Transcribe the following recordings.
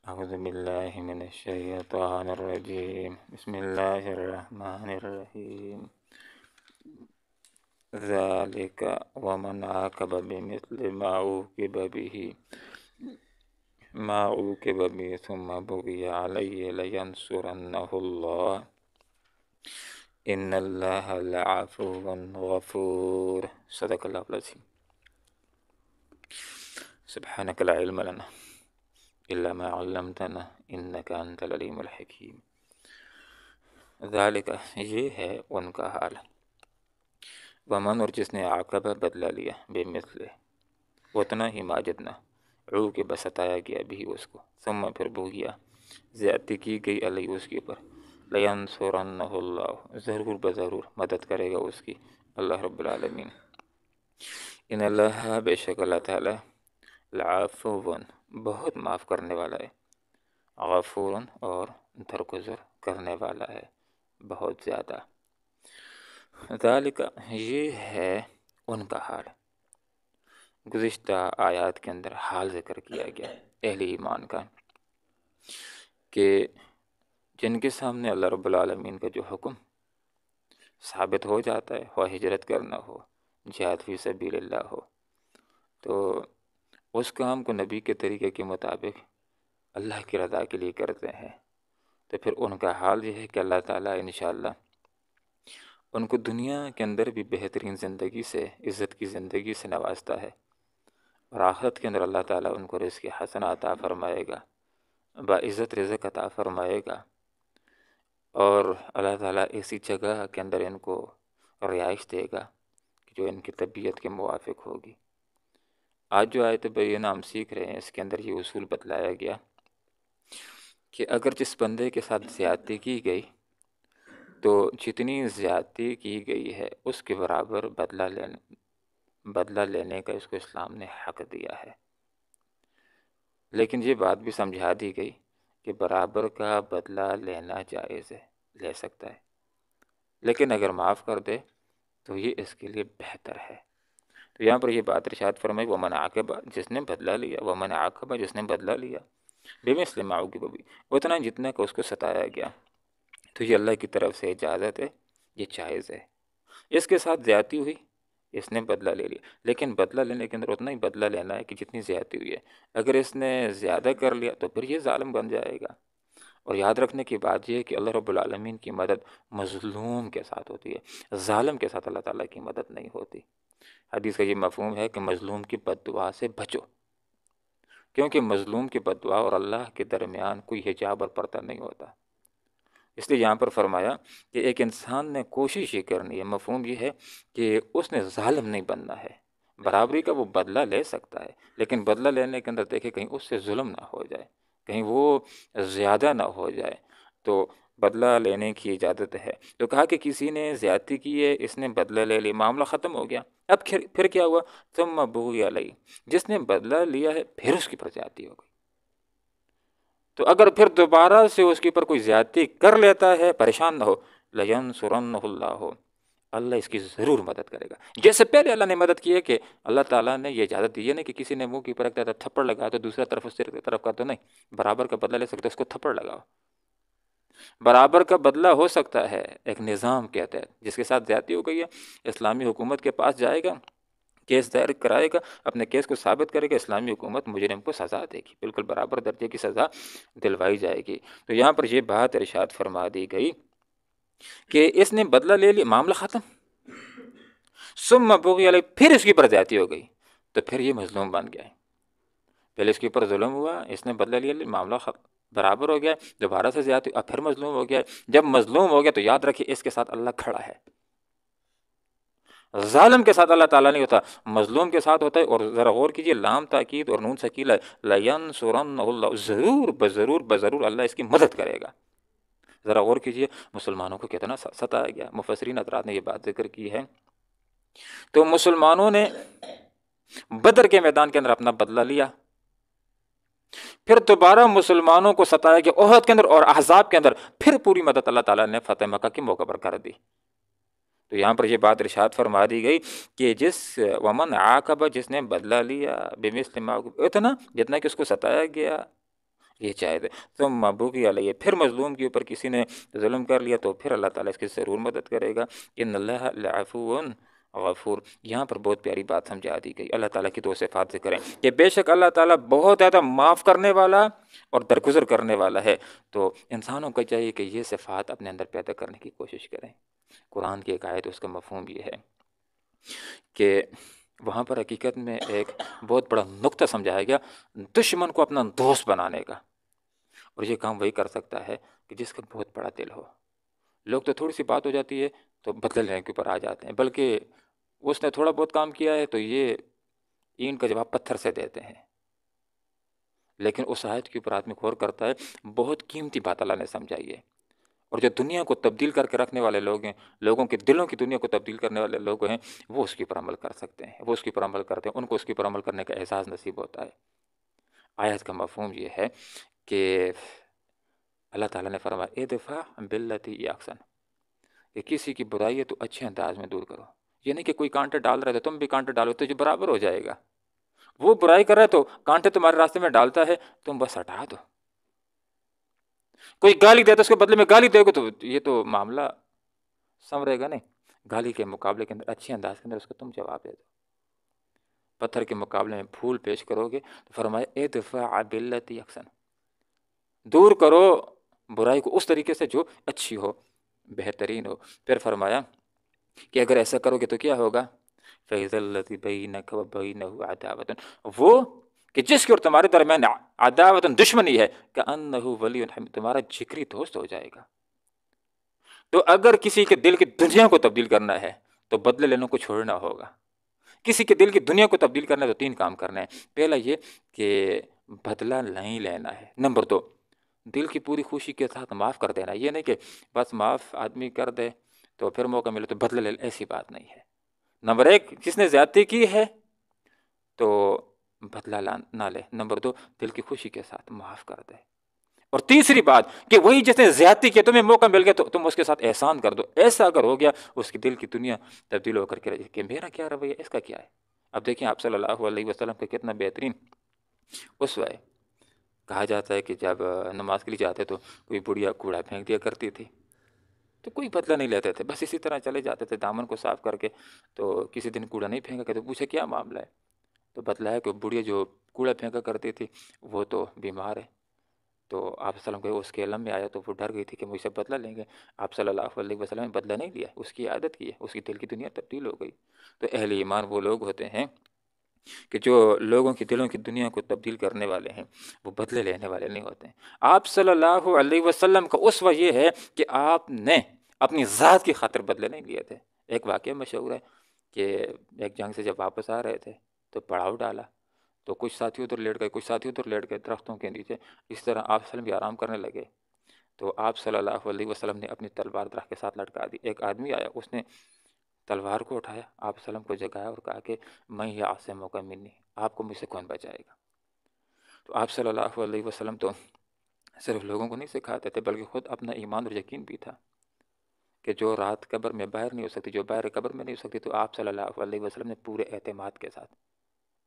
أعوذ بالله من الشيطان الرجيم بسم الله الرحمن الرحيم ذلك ومن عاقب بمثل ما عوقب به ثم بغي عليه لينصرنه الله إن الله لعفو غفور صدق الله العظيم سبحانك لا علم لنا إلا ما علمتنا إنك أنت العليم الحكيم ذالک یہ ہے ان کا حال ومن اور جس نے عاقبہ بدلہ لیا بے مثل اتنا ہی ماجدنا عو کے بس ستایا گیا بھی اس کو ثم پھر بغیا زیادتی کی گئی علیہ اس کے اوپر لینصرنہ اللہ ضرور بضرور مدد کرے گا اس کی اللہ رب العالمین ان اللہ بے شک اللہ تعالی لعفو بہت معاف کرنے والا ہے غفور اور درگزر کرنے والا ہے بہت زیادہ ذالک یہ ہے ان کا حال گزشتہ آیات کے اندر حال ذکر کیا گیا اہل ایمان کا کہ جن کے سامنے اللہ رب العالمین کا جو حکم ثابت ہو جاتا ہے خواہ ہجرت کرنا ہو جہاد فی سبیل اللہ ہو تو اس کام کو نبی کے طریقے کے مطابق اللہ کی رضا کے لیے کرتے ہیں تو پھر ان کا حال یہ ہے کہ اللہ تعالیٰ انشاءاللہ ان کو دنیا کے اندر بھی بہترین زندگی سے عزت کی زندگی سے نوازتا ہے اور آخرت کے اندر اللہ تعالیٰ ان کو رزق حسن عطا فرمائے گا باعزت رزق عطا فرمائے گا اور اللہ تعالیٰ ایسی جگہ کے اندر ان کو رہائش دے گا کہ جو ان کی طبیعت کے موافق ہوگی آج جو آیت بینہ ہم سیکھ رہے ہیں اس کے اندر یہ اصول بتلایا گیا کہ اگر جس بندے کے ساتھ زیادتی کی گئی تو جتنی زیادتی کی گئی ہے اس کے برابر بدلہ لینے کا اس کو اسلام نے حق دیا ہے لیکن یہ بات بھی سمجھا دی گئی کہ برابر کا بدلہ لینا جائز ہے لے سکتا ہے لیکن اگر معاف کر دے تو یہ اس کے لیے بہتر ہے تو یہاں پر یہ بات ارشاد فرمائی ومن عاقب جس نے بدلہ لیا ومن عاقب جس نے بدلہ لیا بمثل ما عوقب بھی اتنا جتنا کہ اس کو ستایا گیا تو یہ اللہ کی طرف سے اجازت ہے یہ جائز ہے اس کے ساتھ زیادتی ہوئی اس نے بدلہ لے لیا لیکن بدلہ لینے کے اندر اتنا ہی بدلہ لینا ہے کہ جتنی زیادتی ہوئی ہے اگر اس نے زیادہ کر لیا تو پھر یہ ظالم بن جائے گا اور یاد رکھنے کی بات یہ ہے کہ اللہ رب العالمین کی مدد مظلوم کے ساتھ ہوتی ہے ظالم کے ساتھ اللہ تعالیٰ کی مدد نہیں ہوتی حدیث کا یہ مفہوم ہے کہ مظلوم کی بد دعا سے بچو کیونکہ مظلوم کی بد دعا اور اللہ کے درمیان کوئی حجاب اور پردہ نہیں ہوتا اس لیے یہاں پر فرمایا کہ ایک انسان نے کوشش یہ کرنی ہے مفہوم یہ ہے کہ اس نے ظالم نہیں بننا ہے برابری کا وہ بدلہ لے سکتا ہے لیکن بدلہ لینے کے اندر دیکھے کہیں اس سے ظلم نہ ہو جائے کہیں وہ زیادہ نہ ہو جائے تو بدلہ لینے کی اجازت ہے تو کہا کہ کسی نے زیادتی کی ہے اس نے بدلہ لے لی معاملہ ختم ہو گیا اب پھر کیا ہوا ثم بغی علیہ جس نے بدلہ لیا ہے پھر اس کی پر زیادتی ہو گئی تو اگر پھر دوبارہ سے اس کے اوپر کوئی زیادتی کر لیتا ہے پریشان نہ ہو لینصرنہ اللہ اللہ اس کی ضرور مدد کرے گا جیسے پہلے اللہ نے مدد کی ہے کہ اللہ تعالیٰ نے یہ اجازت دی ہے نا کہ کسی نے منہ کے اوپر رکھتا تھپڑ لگا تو دوسرا طرف اس طرف کا تو نہیں برابر کا بدلہ لے سکتے اس کو تھپڑ لگاؤ برابر کا بدلہ ہو سکتا ہے ایک نظام کے تحت جس کے ساتھ زیادتی ہو گئی ہے اسلامی حکومت کے پاس جائے گا کیس دائر کرائے گا اپنے کیس کو ثابت کرے گا اسلامی حکومت مجرم کو سزا دے گی بالکل برابر درجے کی سزا دلوائی جائے گی تو یہاں پر یہ بات ارشاد فرما دی گئی کہ اس نے بدلہ لے لیا معاملہ ختم ثم بغی علیہ پھر اس کی پر زیادتی ہو گئی تو پھر یہ مظلوم بن گیا پہلے اس کے اوپر ظلم ہوا اس نے بدلہ لیا معاملہ برابر ہو گیا دوبارہ سے زیادتی اب پھر مظلوم ہو گیا جب مظلوم ہو گیا تو یاد رکھیے اس کے ساتھ اللہ کھڑا ہے ظالم کے ساتھ اللہ تعالیٰ نہیں ہوتا مظلوم کے ساتھ ہوتا ہے اور ذرا غور کیجیے لام تاکید اور نون ثقیلہ لینصرنہ اللہ ضرور بضرور اللہ اس کی مدد کرے گا ذرا غور کیجیے مسلمانوں کو کتنا ستایا گیا مفسرین حضرات نے یہ بات ذکر کی ہے تو مسلمانوں نے بدر کے میدان کے اندر اپنا بدلہ لیا پھر دوبارہ مسلمانوں کو ستایا گیا احد کے اندر اور احزاب کے اندر پھر پوری مدد اللہ تعالیٰ نے فتح مکہ کے موقع پر کر دی تو یہاں پر یہ بات ارشاد فرما دی گئی کہ ومن عاقب جس نے بدلہ لیا بمثل ما اتنا جتنا کہ اس کو ستایا گیا یہ چاہے تھے ثم بغی علیہ، پھر مظلوم کے اوپر کسی نے ظلم کر لیا تو پھر اللہ تعالیٰ اس کی ضرور مدد کرے گا۔ ان اللہ لعفو غفور، یہاں پر بہت پیاری بات سمجھا دی گئی، اللہ تعالیٰ کی دو صفات ذکر ہیں کہ بے شک اللہ تعالیٰ بہت زیادہ معاف کرنے والا اور درگزر کرنے والا ہے۔ تو انسانوں کو چاہیے کہ یہ صفات اپنے اندر پیدا کرنے کی کوشش کریں۔ قرآن کی ایک آیت، اس کا مفہوم یہ ہے کہ وہاں پر حقیقت میں ایک بہت بڑا نقطہ سمجھایا گیا دشمن کو اپنا دوست بنانے کا، اور یہ کام وہی کر سکتا ہے کہ جس کا بہت بڑا دل ہو۔ لوگ تو تھوڑی سی بات ہو جاتی ہے تو بدلے لینے کے اوپر آ جاتے ہیں، بلکہ اس نے تھوڑا بہت کام کیا ہے تو یہ اینٹ کا جواب پتھر سے دیتے ہیں۔ لیکن اس آیت کے اوپر آدمی غور کرتا ہے، بہت قیمتی بات اللہ نے سمجھائی ہے، اور جو دنیا کو تبدیل کر کے رکھنے والے لوگ ہیں، لوگوں کے دلوں کی دنیا کو تبدیل کرنے والے لوگ ہیں، وہ اس کے اوپر عمل کر سکتے ہیں، وہ اس کے اوپر عمل کرتے ہیں، ان کو اس کے اوپر عمل کرنے کا احساس نصیب ہوتا ہے۔ آیت کا مفہوم یہ ہے کہ اللہ تعالیٰ نے فرمایا ادفع باللتی ہی احسن، کہ کسی کی برائی ہے تو اچھے انداز میں دور کرو۔ یہ نہیں کہ کوئی کانٹے ڈال رہا ہے تو تم بھی کانٹے ڈالو تو جو برابر ہو جائے گا، وہ برائی کر رہا ہے تو کانٹے تمہارے راستے میں ڈالتا ہے، تم بس ہٹا دو۔ کوئی گالی دے تو اس کے بدلے میں گالی دے گا تو یہ تو معاملہ سنورے گا نہیں، گالی کے مقابلے کے اندر اچھے انداز کے اندر اس کو تم جواب دے دو۔ پتھر کے مقابلے میں پھول پیش کرو گے تو فرمایا ادفع باللتی احسن، دور کرو برائی کو اس طریقے سے جو اچھی ہو، بہترین ہو۔ پھر فرمایا کہ اگر ایسا کرو گے تو کیا ہوگا، فَإِذَا الَّذِي بَيْنَكَ وَبَيْنَهُ عَدَاوَةٌ، وہ کہ جس کی اور تمہارے درمیان عداوت دشمنی ہے، كَأَنَّهُ وَلِيٌّ حَمِيمٌ، تمہارا جگری دوست ہو جائے گا۔ تو اگر کسی کے دل کی دنیا کو تبدیل کرنا ہے تو بدلے لینے کو چھوڑنا ہوگا۔ کسی کے دل کی دنیا کو تبدیل کرنا ہے تو 3 کام کرنا ہے۔ پہلا یہ کہ بدلہ نہیں لینا ہے۔ نمبر 2، دل کی پوری خوشی کے ساتھ معاف کر دینا، یہ نہیں کہ بس معاف آدمی کر دے تو پھر موقع ملے تو بدلہ لے لے، ایسی بات نہیں ہے۔ نمبر 1، جس نے زیادتی کی ہے تو بدلہ نہ لے۔ نمبر 2، دل کی خوشی کے ساتھ معاف کر دے۔ اور تیسری بات کہ وہی جس نے زیادتی کی، تمہیں موقع مل گیا تو تم اس کے ساتھ احسان کر دو۔ ایسا اگر ہو گیا اس کی دل کی دنیا تبدیل ہو کر کے کہ میرا کیا رویہ، اس کا کیا ہے۔ اب دیکھیں آپ صلی اللہ علیہ وسلم کا کتنا بہترین اسوہ ہے۔ کہا جاتا ہے کہ جب نماز کے لیے جاتے تو کوئی بڑھیا کوڑا پھینک دیا کرتی تھی تو کوئی بدلہ نہیں لیتے تھے، بس اسی طرح چلے جاتے تھے دامن کو صاف کر کے۔ تو کسی دن کوڑا نہیں پھینکا کرتے، پوچھے کیا معاملہ ہے، تو بتلایا کہ بڑھیا جو کوڑا پھینکا کرتی تھی وہ تو بیمار ہے۔ تو آپ صلی اللہ علیہ وسلم اس کے علم میں آیا تو وہ ڈر گئی تھی کہ مجھ سے بدلہ لیں گے۔ آپ صلی اللہ علیہ وسلم نے بدلہ نہیں لیا، اس کی عادت کی ہے، اس کی دل کی دنیا تبدیل ہو گئی۔ تو اہل ایمان وہ لوگ ہوتے ہیں کہ جو لوگوں کی دلوں کی دنیا کو تبدیل کرنے والے ہیں، وہ بدلے لینے والے نہیں ہوتے ہیں۔ آپ صلی اللہ علیہ وسلم کا اسوہ یہ ہے کہ آپ نے اپنی ذات کی خاطر بدلے نہیں لیے تھے۔ ایک واقعہ مشہور ہے کہ ایک جنگ سے جب واپس آ رہے تھے تو پڑاؤ ڈالا تو کچھ ساتھی ادھر لیٹ گئے، کچھ ساتھی ادھر لیٹ گئے درختوں کے نیچے، اس طرح آپ صلی اللہ علیہ وسلم بھی آرام کرنے لگے۔ تو آپ صلی اللہ علیہ وسلم نے اپنی تلوار درخت کے ساتھ لٹکا دی۔ ایک آدمی آیا، اس نے تلوار کو اٹھایا، آپ صلی اللہ علیہ وسلم کو جگایا اور کہا کہ میں یہ عاصموں کا منی، آپ کو مجھ سے کون بچائے گا۔ تو آپ صلی اللہ علیہ وسلم تو صرف لوگوں کو نہیں سکھاتے تھے بلکہ خود اپنا ایمان اور یقین بھی تھا کہ جو رات قبر میں باہر نہیں ہو سکتی، جو باہر قبر میں نہیں ہو سکتی، تو آپ صلی اللہ علیہ وسلم نے پورے اعتماد کے ساتھ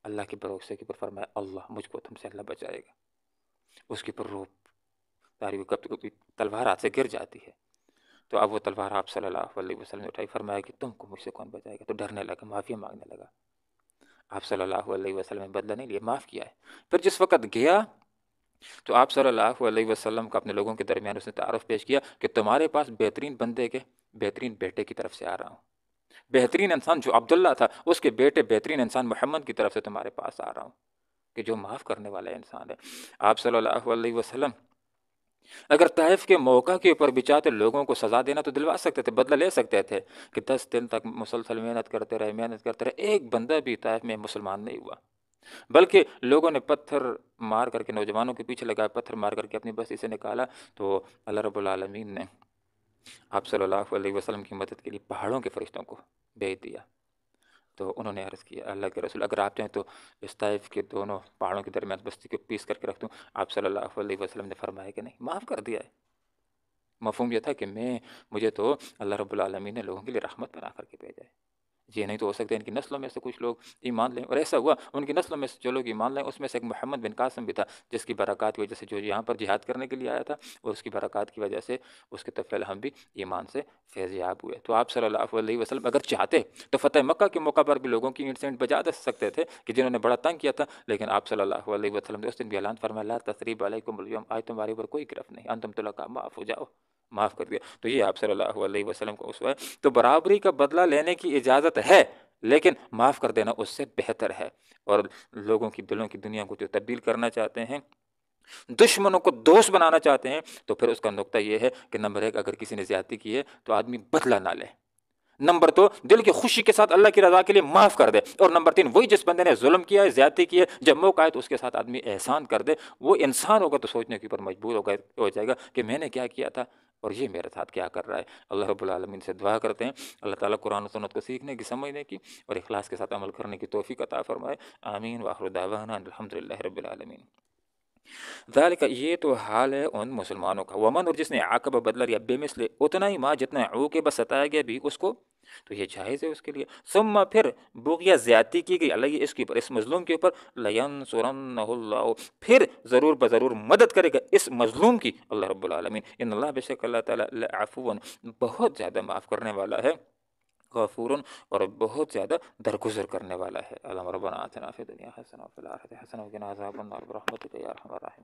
اللہ کے بھروسے کے اوپر فرمایا اللہ مجھ کو تم سے اللہ بچائے گا۔ اس کے اوپر روب تاری تلوار ہاتھ سے گر جاتی ہے۔ تو اب وہ تلوار آپ صلی اللہ علیہ وسلم نے اٹھائی، فرمایا کہ تم کو مجھ سے کون بچائے گا۔ تو ڈرنے لگا، معافی مانگنے لگا۔ آپ صلی اللہ علیہ وسلم نے بدلہ نہیں لیا، معاف کیا ہے۔ پھر جس وقت گیا تو آپ صلی اللہ علیہ وسلم کا اپنے لوگوں کے درمیان اس نے تعارف پیش کیا کہ تمہارے پاس بہترین بندے کے بہترین بیٹے کی طرف سے آ رہا ہوں، بہترین انسان جو عبداللہ تھا اس کے بیٹے بہترین انسان محمد کی طرف سے تمہارے پاس آ رہا ہوں کہ جو معاف کرنے والا انسان ہے۔ آپ صلی اللہ علیہ وسلم اگر طائف کے موقع کے اوپر بھی چاہتے لوگوں کو سزا دینا تو دلوا سکتے تھے، بدلہ لے سکتے تھے کہ 10 دن تک مسلسل محنت کرتے رہے، ایک بندہ بھی طائف میں مسلمان نہیں ہوا، بلکہ لوگوں نے پتھر مار کر کے نوجوانوں کے پیچھے لگایا، پتھر مار کر کے اپنی بستی سے نکالا۔ تو اللہ رب العالمین نے آپ صلی اللہ علیہ وسلم کی مدد کے لیے پہاڑوں کے فرشتوں کو بھیج دیا۔ تو انہوں نے عرض کیا اللہ کے رسول اگر آپ چاہیں تو اس طائف کے دونوں پہاڑوں کے درمیان بستی کو پیس کر کے رکھ دوں۔ آپ صلی اللہ علیہ وسلم نے فرمایا کہ نہیں، معاف کر دیا ہے۔ مفہوم یہ تھا کہ مجھے تو اللہ رب العالمین نے لوگوں کے لیے رحمت بنا کر کے بھیجا ہے، یہ نہیں تو ہو سکتا ان کی نسلوں میں سے کچھ لوگ ایمان لیں، اور ایسا ہوا ان کی نسلوں میں سے جو لوگ ایمان لیں اس میں سے ایک محمد بن قاسم بھی تھا، جس کی برکات کی وجہ سے جو یہاں پر جہاد کرنے کے لیے آیا تھا، اور اس کی برکات کی وجہ سے اس کے طفل ہم بھی ایمان سے فیض یاب ہوئے۔ تو آپ صلی اللہ علیہ وسلم اگر چاہتے تو فتح مکہ کے موقع پر بھی لوگوں کی انسینٹ بجا دے سکتے تھے کہ جنہوں نے بڑا تنگ کیا تھا، لیکن آپ صلی اللہ علیہ وسلم نے اس دن بھی اعلان فرمایا لا تثریب علیکم اليوم، آج تمہارے اوپر کوئی گرفت نہیں، انتم طلقاء، معاف ہو جاؤ، معاف کر دیا۔ تو یہ آپ صلی اللہ علیہ وسلم کو اسوہ ہے۔ تو برابری کا بدلہ لینے کی اجازت ہے، لیکن معاف کر دینا اس سے بہتر ہے۔ اور لوگوں کی دلوں کی دنیا کو جو تبدیل کرنا چاہتے ہیں، دشمنوں کو دوست بنانا چاہتے ہیں، تو پھر اس کا نقطہ یہ ہے کہ نمبر ایک، اگر کسی نے زیادتی کی ہے تو آدمی بدلہ نہ لے، نمبر دو دل کی خوشی کے ساتھ اللہ کی رضا کے لیے معاف کر دے، اور نمبر تین وہی جس بندے نے ظلم کیا ہے، زیادتی کی ہے، جب موقع آئے تو اس کے ساتھ آدمی احسان کر دے۔ وہ انسان ہوگا تو سوچنے کے اوپر مجبور ہو جائے گا کہ میں نے کیا کیا تھا اور یہ میرے ساتھ کیا کر رہا ہے۔ اللہ رب العالمین سے دعا کرتے ہیں اللہ تعالیٰ قرآن و سنت کو سیکھنے کی، سمجھنے کی اور اخلاص کے ساتھ عمل کرنے کی توفیق عطا فرمائے۔ آمین وآخر دعوانا الحمدللہ رب العالمین۔ ذالک، یہ تو حال ہے ان مسلمانوں کا، ومن، اور جس نے عاقبہ بدلہ لیا بے مثل اتنا ہی ما جتنا عوقب ستایا گیا بھی اس کو، تو یہ جائز ہے اس کے لیے۔ ثم، پھر بغیہ زیادتی کی گئی علیہ اس کے اوپر، اس مظلوم کے اوپر، لینصرنہ اللہ، پھر ضرور بضرور مدد کرے گا اس مظلوم کی اللہ رب العالمین۔ ان اللہ، بے شک اللہ تعالیٰ، لعفو، بہت زیادہ معاف کرنے والا ہے، غفور، اور بہت زیادہ درگزر کرنے والا ہے۔ اللہم ربنا آتنا فی الدنیا حسنہ وفی الآخرۃ حسنہ وقنا عذاب النار برحمتک یا ارحم الراحمین۔